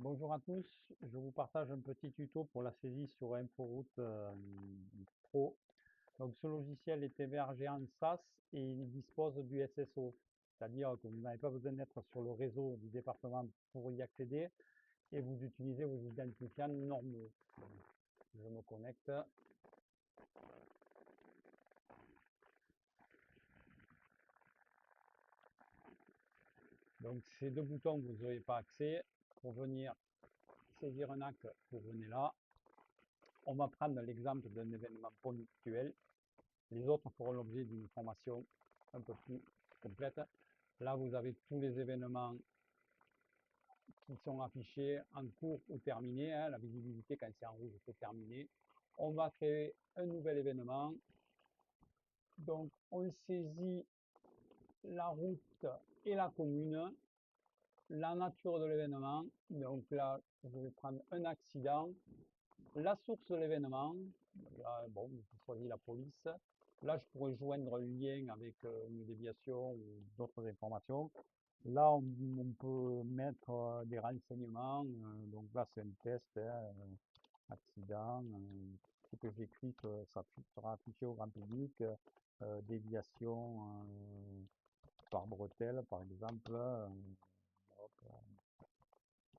Bonjour à tous, je vous partage un petit tuto pour la saisie sur Inforoute Pro. Donc ce logiciel est hébergé en SaaS et il dispose du SSO, c'est-à-dire que vous n'avez pas besoin d'être sur le réseau du département pour y accéder et vous utilisez vos identifiants normaux. Donc, je me connecte. Donc ces deux boutons, vous n'aurez pas accès. Pour venir saisir un acte, vous venez là. On va prendre l'exemple d'un événement ponctuel. Les autres feront l'objet d'une formation un peu plus complète. Là, vous avez tous les événements qui sont affichés en cours ou terminés. La visibilité, quand c'est en rouge, c'est terminé. On va créer un nouvel événement. Donc, on saisit la route et la commune, la nature de l'événement. Donc là, je vais prendre un accident, la source de l'événement. Là, bon, je choisis la police. Là, je pourrais joindre un lien avec une déviation ou d'autres informations. Là, on peut mettre des renseignements. Donc là, c'est un test, hein, accident. Ce que j'écris, ça sera affiché au grand public. Déviation par bretelle, par exemple. Hop,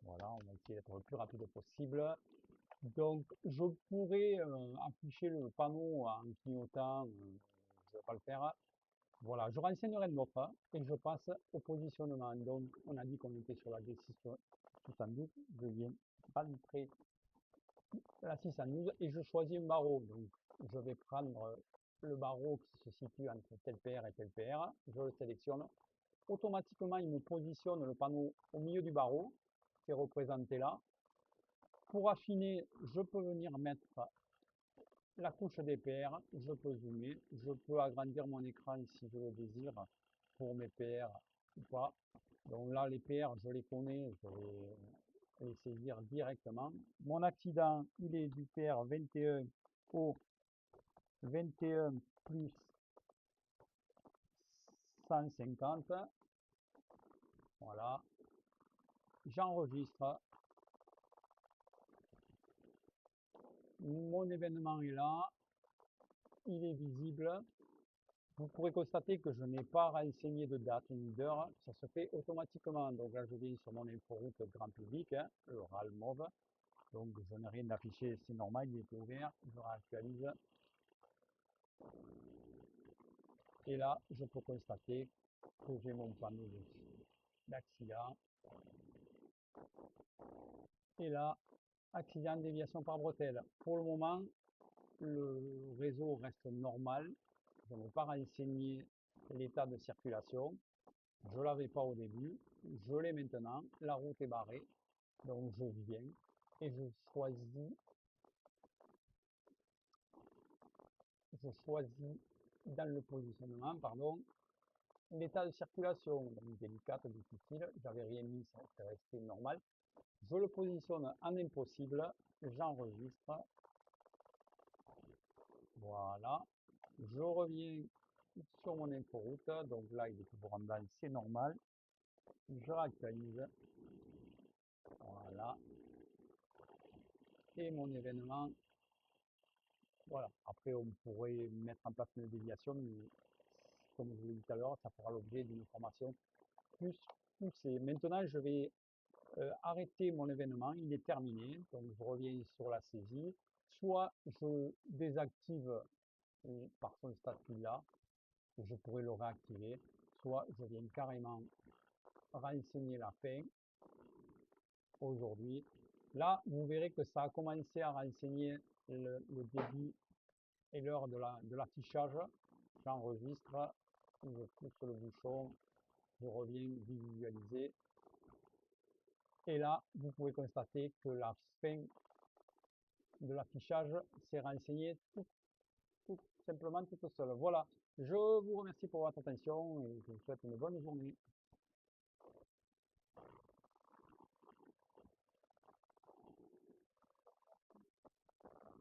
voilà, on va essayer d'être le plus rapide possible. Donc, je pourrais afficher le panneau en clignotant. Je ne vais pas le faire. Voilà, je renseignerai de l'autre et je passe au positionnement. Donc, on a dit qu'on était sur la D612. Je viens rentrer la 612 et je choisis un barreau. Donc, je vais prendre le barreau qui se situe entre tel PR et tel PR. Je le sélectionne. Automatiquement, il me positionne le panneau au milieu du barreau, qui est représenté là. Pour affiner, je peux venir mettre la couche des PR, je peux zoomer, je peux agrandir mon écran si je le désire pour mes PR ou pas. Donc là, les PR, je les connais, je vais les saisir directement. Mon accident, il est du PR 21 au 21 plus 150. Voilà. J'enregistre. Mon événement est là. Il est visible. Vous pourrez constater que je n'ai pas renseigné de date ni d'heure, ça se fait automatiquement. Donc là, je viens sur mon inforoute grand public, hein, le RAL mauve. Donc je n'ai rien affiché, c'est normal, il était ouvert. Je réactualise. Et là, je peux constater que j'ai mon panneau d'accident. Et là, accident déviation par bretelle. Pour le moment, le réseau reste normal. Je n'ai pas renseigné l'état de circulation. Je ne l'avais pas au début, je l'ai maintenant, la route est barrée, donc je viens et je choisis dans le positionnement, pardon, l'état de circulation, donc délicate, difficile, j'avais rien mis, c'est resté normal. Je le positionne en impossible, j'enregistre, voilà, je reviens sur mon inforoute, donc là il est toujours en blanc, c'est normal, je réactualise, voilà, et mon événement. Voilà. Après, on pourrait mettre en place une déviation, mais comme je vous l'ai dit tout à l'heure, ça fera l'objet d'une formation plus poussée. Maintenant, je vais arrêter mon événement. Il est terminé. Donc, je reviens sur la saisie. Soit je désactive par son statut là, je pourrais le réactiver. Soit je viens carrément renseigner la fin aujourd'hui. Là, vous verrez que ça a commencé à renseigner le début et l'heure de l'affichage. J'enregistre, je pousse le bouchon, je reviens visualiser. Et là, vous pouvez constater que la fin de l'affichage s'est renseignée tout simplement toute seule. Voilà, je vous remercie pour votre attention et je vous souhaite une bonne journée.